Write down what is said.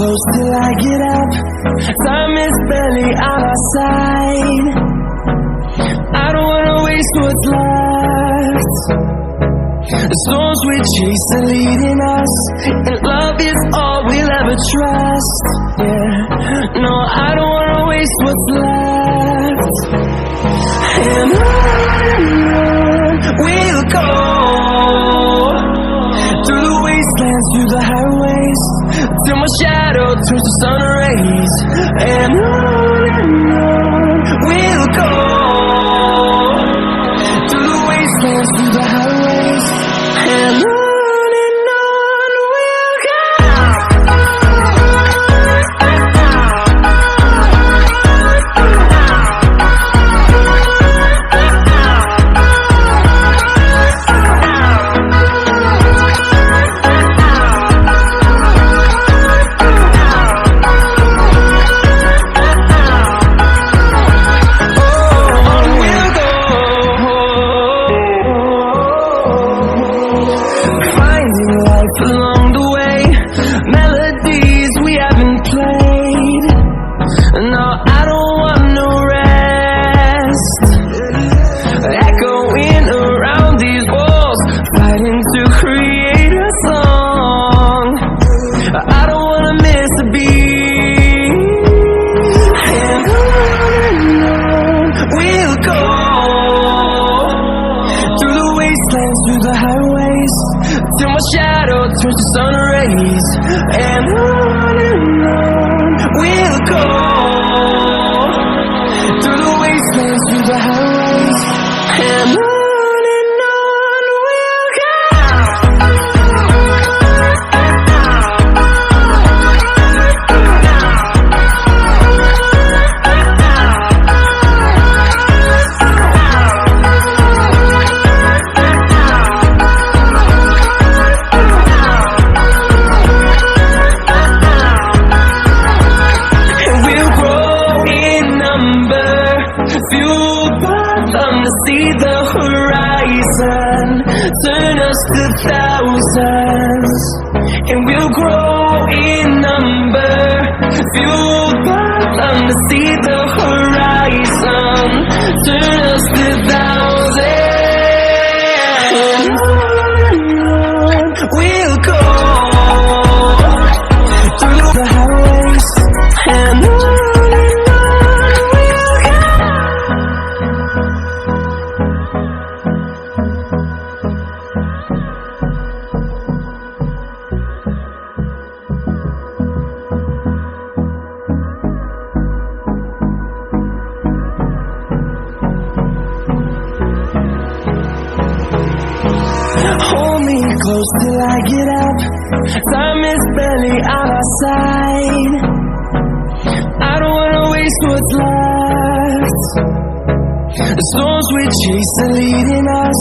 close till I get up. Time is barely on our side. I don't wanna waste what's left. The storms we chase are leading us, and love is all we'll ever trust. Yeah, no, I don't wanna waste what's left. And on we'll go, through the wastelands, through the highways, till my shadow turns to sun rays. And on we'll go, through the wastelands, through the highways, and on we'll go. Along the way, melodies we haven't played. No, I don't want no rest. Echoing around these walls, fighting to create a song. I don't wanna miss a beat. And on we'll go, through the wastelands, through the highways, till my shadow turns to sun rays. And on we'll go, through the wastelands, through the highways, and on we'll go. Fueled by them to see the horizon, turn us to thousands, and we'll grow in number. Fueled by them to see the horizon, turn us to thousands, and on we'll go, through the highways, and on. Hold me close till I get up. Time is barely on our side. I don't wanna waste what's left. The storms we chase are leading us.